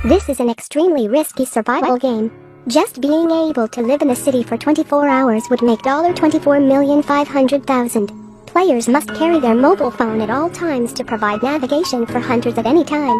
This is an extremely risky survival game. Just being able to live in the city for 24 hours would make $24,500,000. Players must carry their mobile phone at all times to provide navigation for hunters at any time.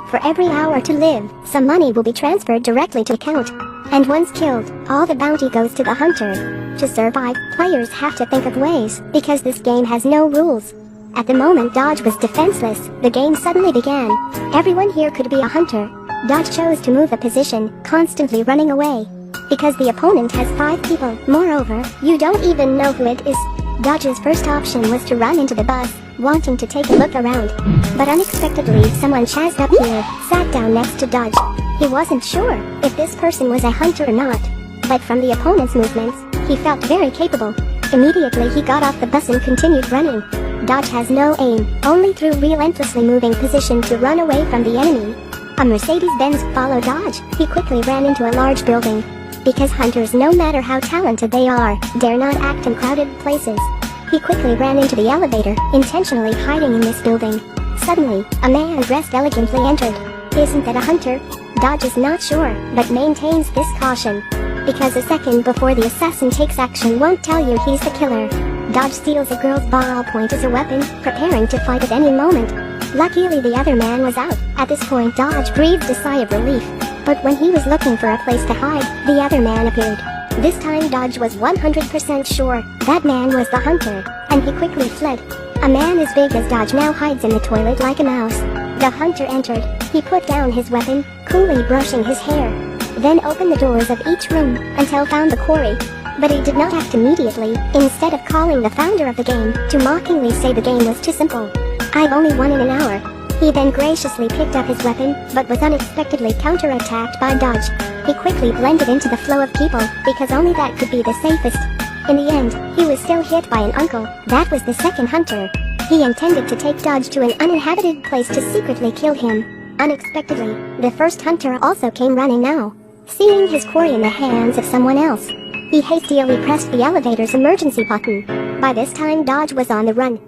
For every hour to live, some money will be transferred directly to account. And once killed, all the bounty goes to the hunter. To survive, players have to think of ways, because this game has no rules. At the moment Dodge was defenseless, the game suddenly began. Everyone here could be a hunter. Dodge chose to move a position, constantly running away. Because the opponent has 5 people, moreover, you don't even know who it is. Dodge's first option was to run into the bus, wanting to take a look around. But unexpectedly someone chased up here, sat down next to Dodge. He wasn't sure if this person was a hunter or not. But from the opponent's movements, he felt very capable. Immediately he got off the bus and continued running. Dodge has no aim, only through relentlessly moving position to run away from the enemy. A Mercedes-Benz followed Dodge. He quickly ran into a large building. Because hunters, no matter how talented they are, dare not act in crowded places. He quickly ran into the elevator, intentionally hiding in this building. Suddenly, a man dressed elegantly entered. Isn't that a hunter? Dodge is not sure, but maintains this caution. Because a second before the assassin takes action won't tell you he's the killer. Dodge steals a girl's ballpoint as a weapon, preparing to fight at any moment. Luckily the other man was out. At this point Dodge breathed a sigh of relief. But when he was looking for a place to hide, the other man appeared. This time Dodge was 100% sure that man was the hunter, and he quickly fled. A man as big as Dodge now hides in the toilet like a mouse. The hunter entered. He put down his weapon, coolly brushing his hair. Then opened the doors of each room until found the quarry. But he did not act immediately. Instead of calling the founder of the game to mockingly say the game was too simple. I've only won in an hour. He then graciously picked up his weapon, but was unexpectedly counterattacked by Dodge. He quickly blended into the flow of people, because only that could be the safest. In the end, he was still hit by an uncle. That was the second hunter. He intended to take Dodge to an uninhabited place to secretly kill him. Unexpectedly, the first hunter also came running now. Seeing his quarry in the hands of someone else, he hastily pressed the elevator's emergency button. By this time Dodge was on the run.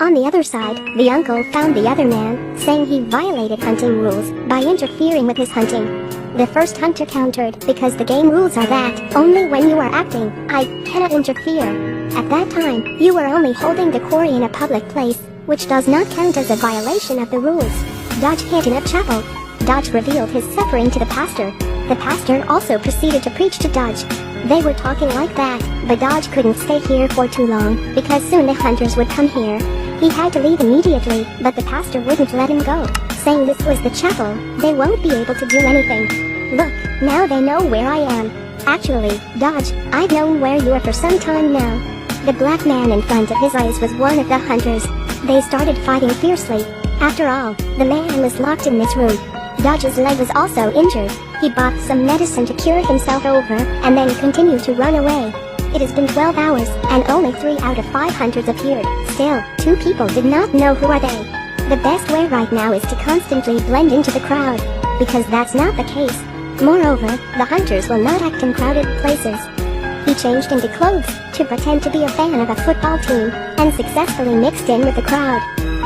On the other side, the uncle found the other man, saying he violated hunting rules by interfering with his hunting. The first hunter countered, because the game rules are that, only when you are acting, I cannot interfere. At that time, you were only holding the quarry in a public place, which does not count as a violation of the rules. Dodge hid in a chapel. Dodge revealed his suffering to the pastor. The pastor also proceeded to preach to Dodge. They were talking like that, but Dodge couldn't stay here for too long, because soon the hunters would come here. He had to leave immediately, but the pastor wouldn't let him go, saying this was the chapel, they won't be able to do anything. Look, now they know where I am. Actually, Dodge, I've known where you are for some time now. The black man in front of his eyes was one of the hunters. They started fighting fiercely. After all, the man was locked in this room. Dodge's leg was also injured. He bought some medicine to cure himself over, and then continued to run away. It has been 12 hours, and only 3 out of 5 hunters appeared. Still, 2 people did not know who are they. The best way right now is to constantly blend into the crowd, because that's not the case. Moreover, the hunters will not act in crowded places. He changed into clothes, to pretend to be a fan of a football team, and successfully mixed in with the crowd.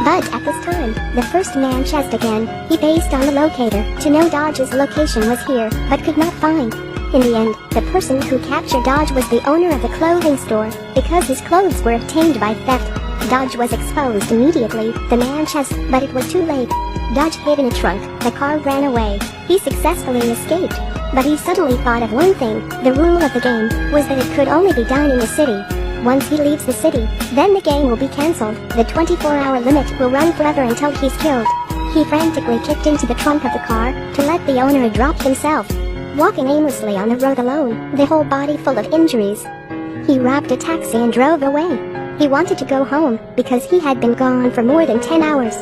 But at this time, the first man chased again. He based on the locator to know Dodge's location was here, but could not find. In the end, the person who captured Dodge was the owner of the clothing store, because his clothes were obtained by theft. Dodge was exposed immediately. The man chased, but it was too late. Dodge hid in a trunk. The car ran away. He successfully escaped. But he suddenly thought of one thing. The rule of the game was that it could only be done in the city. Once he leaves the city, then the game will be cancelled. The 24-hour limit will run forever until he's killed. He frantically kicked into the trunk of the car to let the owner drop himself. Walking aimlessly on the road alone, the whole body full of injuries. He robbed a taxi and drove away. He wanted to go home, because he had been gone for more than 10 hours.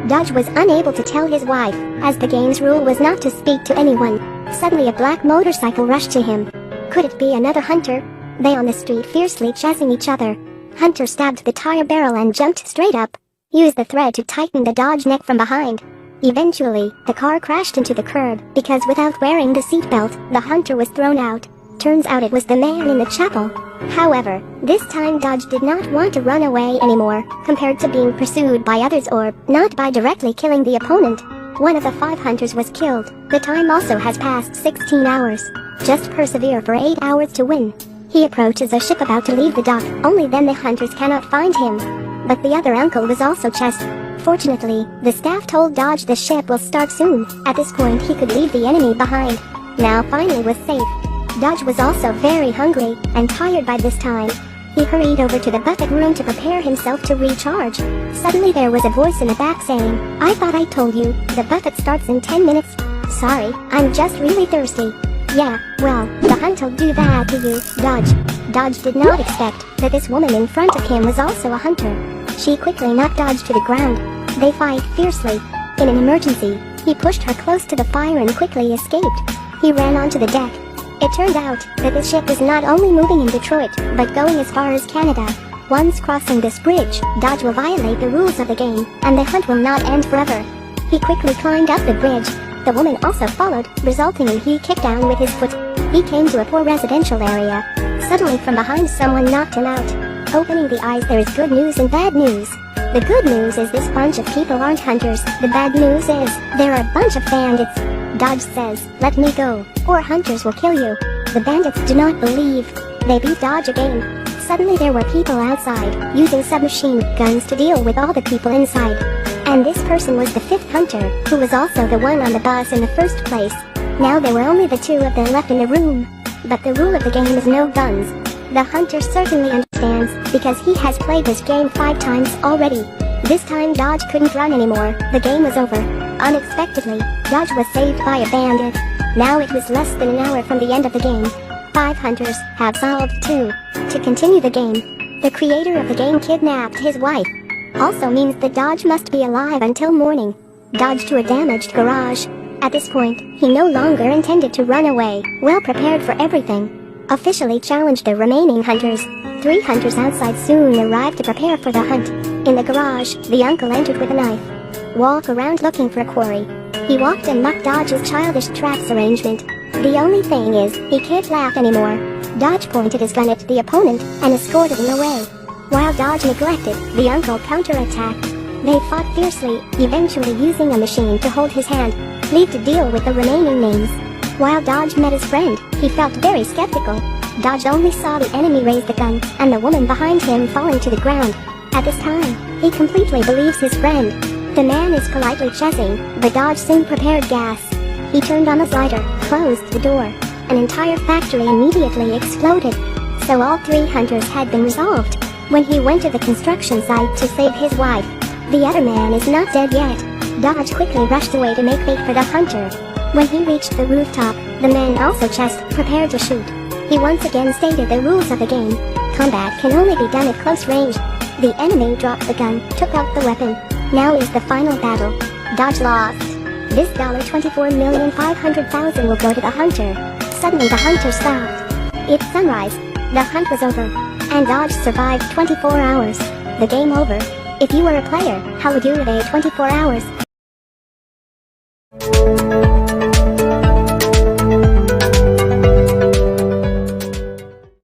Dodge was unable to tell his wife, as the game's rule was not to speak to anyone. Suddenly a black motorcycle rushed to him. Could it be another hunter? They on the street fiercely chasing each other. Hunter stabbed the tire barrel and jumped straight up. Used the thread to tighten the Dodge neck from behind. Eventually, the car crashed into the curb, because without wearing the seatbelt, the hunter was thrown out. Turns out it was the man in the chapel. However, this time Dodge did not want to run away anymore, compared to being pursued by others or not by directly killing the opponent. One of the 5 hunters was killed. The time also has passed 16 hours. Just persevere for 8 hours to win. He approaches a ship about to leave the dock, only then the hunters cannot find him. But the other uncle was also chased. Fortunately, the staff told Dodge the ship will start soon. At this point he could leave the enemy behind. Now finally was safe. Dodge was also very hungry and tired by this time. He hurried over to the buffet room to prepare himself to recharge. Suddenly there was a voice in the back saying, "I thought I told you, the buffet starts in 10 minutes. Sorry, I'm just really thirsty." Yeah, well, the hunt'll do that to you, Dodge. Dodge did not expect that this woman in front of him was also a hunter. She quickly knocked Dodge to the ground. They fight fiercely. In an emergency, he pushed her close to the fire and quickly escaped. He ran onto the deck. It turned out that the ship was not only moving in Detroit, but going as far as Canada. Once crossing this bridge, Dodge will violate the rules of the game, and the hunt will not end forever. He quickly climbed up the bridge. The woman also followed, resulting in he kicked down with his foot. He came to a poor residential area. Suddenly from behind someone knocked him out. Opening the eyes, there is good news and bad news. The good news is this bunch of people aren't hunters. The bad news is, they're a bunch of bandits. Dodge says, "Let me go, or hunters will kill you." The bandits do not believe. They beat Dodge again. Suddenly there were people outside, using submachine guns to deal with all the people inside. And this person was the 5th hunter, who was also the one on the bus in the first place. Now there were only the 2 of them left in the room. But the rule of the game is no guns. The hunter certainly understands, because he has played this game 5 times already. This time Dodge couldn't run anymore. The game was over. Unexpectedly, Dodge was saved by a bandit. Now it was less than an hour from the end of the game. 5 hunters have solved 2. To continue the game, the creator of the game kidnapped his wife. Also means that Dodge must be alive until morning. Dodge to a damaged garage. At this point, he no longer intended to run away, well prepared for everything. Officially challenged the remaining hunters. 3 hunters outside soon arrived to prepare for the hunt. In the garage, the uncle entered with a knife. Walk around looking for a quarry. He walked and mocked Dodge's childish traps arrangement. The only thing is, he can't laugh anymore. Dodge pointed his gun at the opponent and escorted him away. While Dodge neglected, the uncle counterattacked. They fought fiercely, eventually using a machine to hold his hand, leave to deal with the remaining names. While Dodge met his friend, he felt very skeptical. Dodge only saw the enemy raise the gun, and the woman behind him falling to the ground. At this time, he completely believes his friend. The man is politely chessing, but Dodge soon prepared gas. He turned on the lighter, closed the door. An entire factory immediately exploded. So all 3 hunters had been resolved. When he went to the construction site to save his wife, the other man is not dead yet. Dodge quickly rushed away to make bait for the hunter. When he reached the rooftop, the man also chessed, prepared to shoot. He once again stated the rules of the game. Combat can only be done at close range. The enemy dropped the gun, took out the weapon. Now is the final battle. Dodge lost. This $24,500,000 will go to the hunter. Suddenly the hunter stopped. It's sunrise. The hunt was over. And Dodge survived 24 hours. The game over. If you were a player, how would you rate 24 hours?